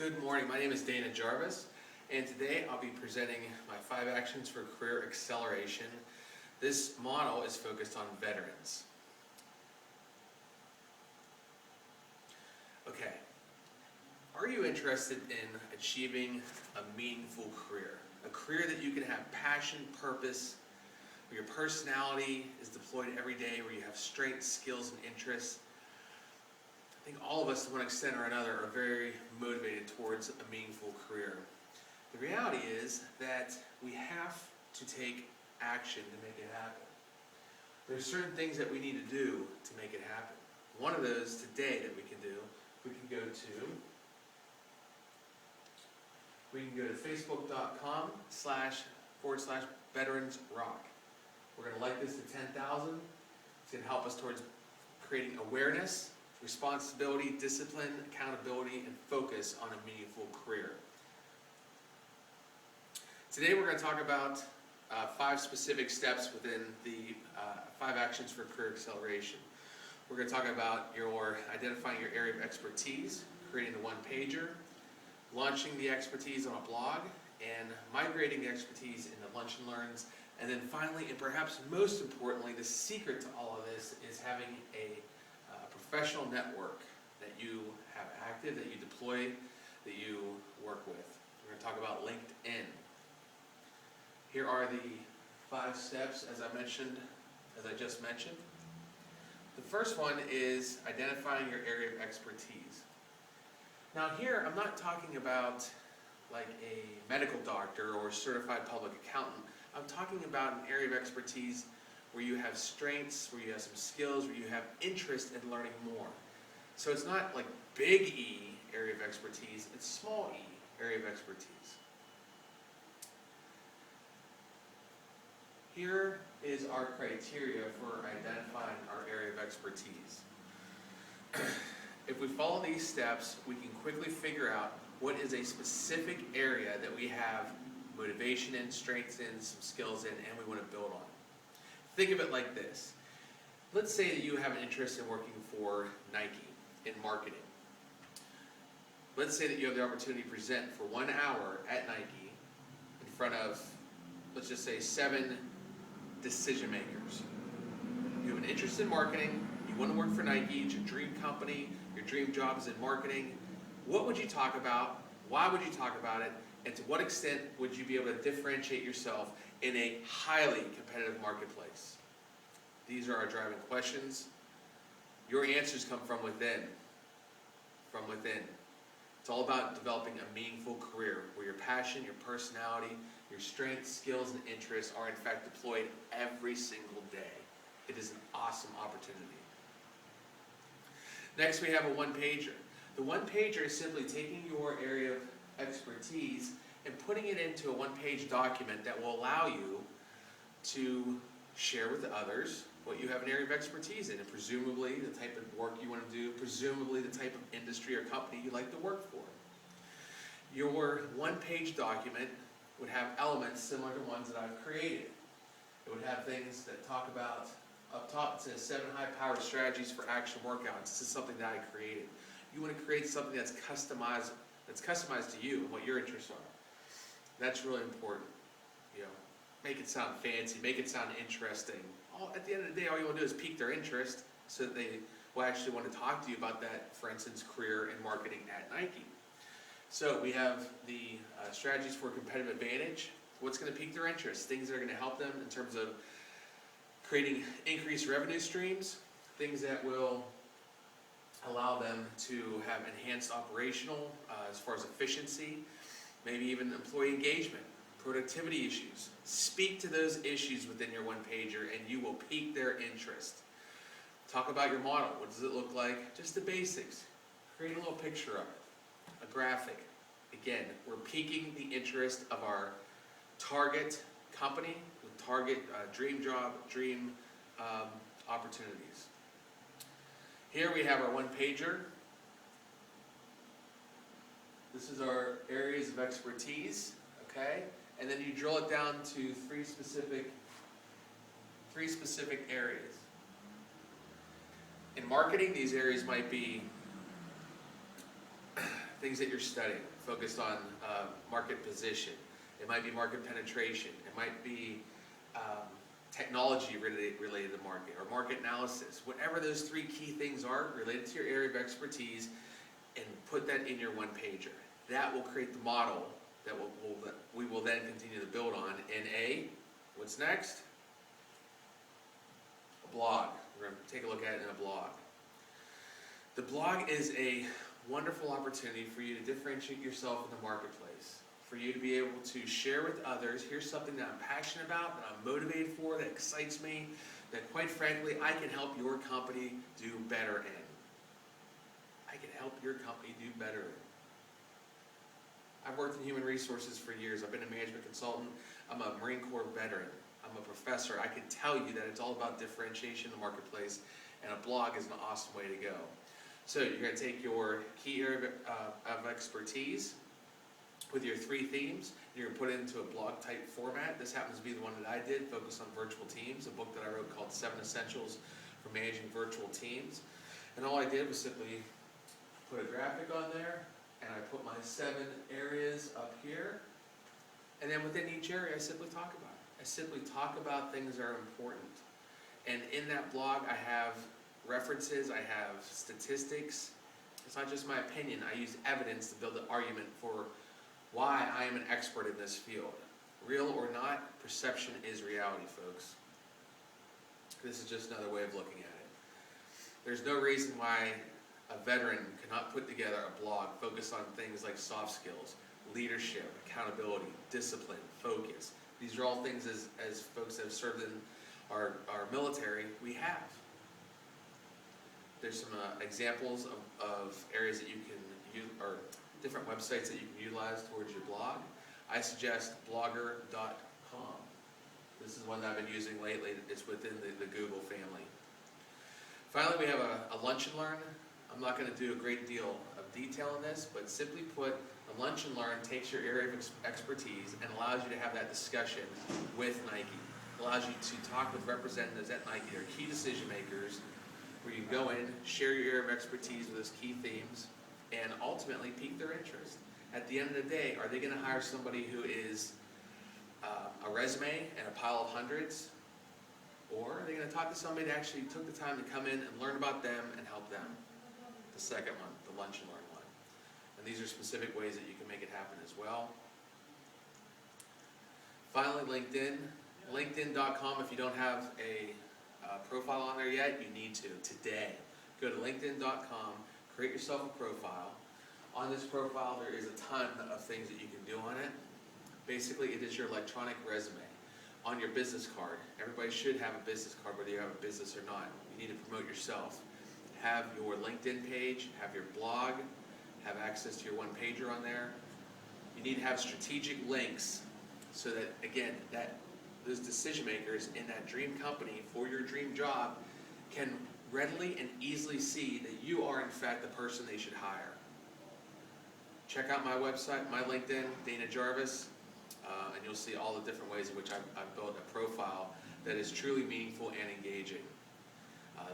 Good morning, my name is Jarvis, and today I'll be presenting my 5 actions for career acceleration. This model is focused on veterans. Okay, are you interested in achieving a meaningful career? A career that you can have passion, purpose, where your personality is deployed every day, where you have strengths, skills, and interests. I think all of us, to one extent or another, are very motivated towards a meaningful career. The reality is that we have to take action to make it happen. There's certain things that we need to do to make it happen. One of those today that we can do, we can go to facebook.com//veteransrock. We're going to like this to 10,000. It's going to help us towards creating awareness, responsibility, discipline, accountability, and focus on a meaningful career. Today we're going to talk about 5 specific steps within the 5 actions for career acceleration. We're going to talk about identifying your area of expertise, creating the one-pager, launching the expertise on a blog, and migrating the expertise into lunch and learns. And then finally, and perhaps most importantly, the secret to all of this is having a professional network that you have active, that you deploy, that you work with. We're going to talk about LinkedIn. Here are the 5 steps, as I just mentioned. The first one is identifying your area of expertise. Now here, I'm not talking about like a medical doctor or a certified public accountant. I'm talking about an area of expertise where you have strengths, where you have some skills, where you have interest in learning more. So it's not like big E area of expertise, it's small e area of expertise. Here is our criteria for identifying our area of expertise. If we follow these steps, we can quickly figure out what is a specific area that we have motivation in, strengths in, some skills in, and we want to build on. Think of it like this. Let's say that you have an interest in working for Nike in marketing. Let's say that you have the opportunity to present for 1 hour at Nike in front of, let's just say, 7 decision makers. You have an interest in marketing, you want to work for Nike, it's your dream company, your dream job is in marketing. What would you talk about? Why would you talk about it? And to what extent would you be able to differentiate yourself in a highly competitive marketplace? These are our driving questions. Your answers come from within. From within. It's all about developing a meaningful career where your passion, your personality, your strengths, skills, and interests are in fact deployed every single day. It is an awesome opportunity. Next, we have a one-pager. The one-pager is simply taking your area of expertise and putting it into a one-page document that will allow you to share with others what you have an area of expertise in, and presumably the type of work you want to do, presumably the type of industry or company you like to work for. Your one-page document would have elements similar to ones that I've created. It would have things that talk about, up top it says 7 high-powered strategies for action workouts. This is something that I created. You want to create something that's customized to you and what your interests are. That's really important. Make it sound fancy, make it sound interesting. At the end of the day, all you want to do is pique their interest so that they will actually want to talk to you about that, for instance, career in marketing at Nike. So we have the strategies for competitive advantage. What's going to pique their interest? Things that are going to help them in terms of creating increased revenue streams, things that will allow them to have enhanced operational as far as efficiency, maybe even employee engagement, productivity issues. Speak to those issues within your one-pager and you will pique their interest. Talk about your model. What does it look like? Just the basics. Create a little picture of it, a graphic. Again, we're piquing the interest of our target company, with target dream job, dream opportunities. Here we have our one-pager. This is our areas of expertise, okay? And then you drill it down to 3 specific areas. In marketing, these areas might be things that you're studying. focused on market position. It might be market penetration. It might be technology related to market, or market analysis. Whatever those three key things are related to your area of expertise, and put that in your one pager. That will create the model that we will then continue to build on in what's next? A blog. We're going to take a look at it in a blog. The blog is a wonderful opportunity for you to differentiate yourself in the marketplace, for you to be able to share with others, here's something that I'm passionate about, that I'm motivated for, that excites me, that quite frankly I can help your company do better in. I can help your company do better in. I've worked in human resources for years. I've been a management consultant. I'm a Marine Corps veteran. I'm a professor. I can tell you that it's all about differentiation in the marketplace, and a blog is an awesome way to go. So you're going to take your key area of expertise with your three themes. You're going to put it into a blog type format. This happens to be the one that I did, focused on virtual teams, a book that I wrote called 7 Essentials for Managing Virtual Teams. And all I did was simply put a graphic on there, and I put my 7 areas up here, and then within each area I simply talk about it. I simply talk about things that are important. And in that blog I have references, I have statistics. It's not just my opinion. I use evidence to build an argument for why I am an expert in this field. Real or not, perception is reality, folks. This is just another way of looking at it. There's no reason why a veteran cannot put together a blog focused on things like soft skills, leadership, accountability, discipline, focus. These are all things as folks that have served in our military, we have. There's some examples of areas that you can use, or different websites that you can utilize towards your blog. I suggest blogger.com. This is one that I've been using lately. It's within the Google family. Finally, we have a lunch and learn. I'm not going to do a great deal of detail on this, but simply put, a lunch and learn takes your area of expertise and allows you to have that discussion with Nike. Allows you to talk with representatives at Nike, their key decision makers, where you go in, share your area of expertise with those key themes, and ultimately pique their interest. At the end of the day, are they going to hire somebody who is a resume and a pile of hundreds? Or are they going to talk to somebody that actually took the time to come in and learn about them and help them? The second one, the lunch and learn one. And these are specific ways that you can make it happen as well. Finally, LinkedIn. LinkedIn.com, if you don't have a profile on there yet, you need to today. Go to LinkedIn.com, create yourself a profile. On this profile, there is a ton of things that you can do on it. Basically, it is your electronic resume. On your business card, everybody should have a business card, whether you have a business or not. You need to promote yourself. Have your LinkedIn page, have your blog, have access to your one pager on there. You need to have strategic links so that, again, that those decision makers in that dream company for your dream job can readily and easily see that you are in fact the person they should hire. Check out my website, my LinkedIn, Dana Jarvis, and you'll see all the different ways in which I've built a profile that is truly meaningful and engaging.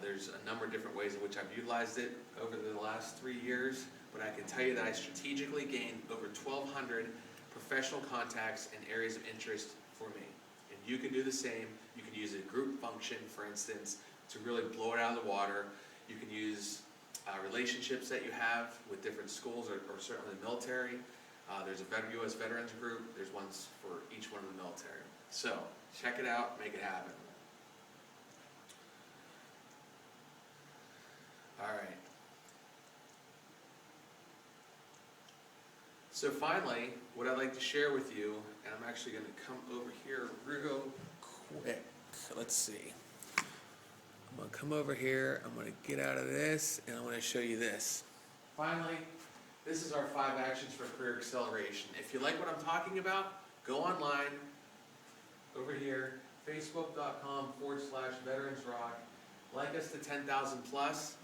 There's a number of different ways in which I've utilized it over the last 3 years, but I can tell you that I strategically gained over 1,200 professional contacts and areas of interest for me. And you can do the same. You can use a group function, for instance, to really blow it out of the water. You can use relationships that you have with different schools or certainly the military. There's a U.S. Veterans group. There's ones for each one of the military. So check it out, make it happen. All right. So finally, what I'd like to share with you, and I'm actually going to come over here real quick. Let's see. I'm going to come over here, I'm going to get out of this, and I'm going to show you this. Finally, this is our 5 actions for career acceleration. If you like what I'm talking about, go online, over here, facebook.com/veteransrock, like us to 10,000 plus,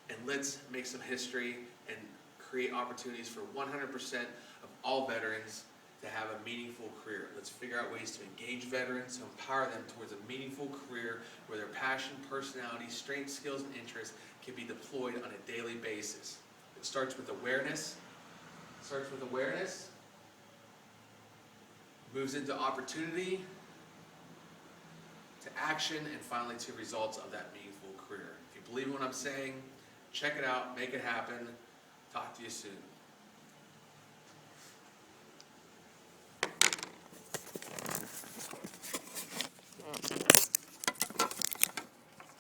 and let's make some history and create opportunities for 100% of all veterans to have a meaningful career. Let's figure out ways to engage veterans, to empower them towards a meaningful career where their passion, personality, strengths, skills, and interests can be deployed on a daily basis. It starts with awareness, starts with awareness, moves into opportunity, to action, and finally to results of that meaningful career. If you believe in what I'm saying, check it out, make it happen. Talk to you soon.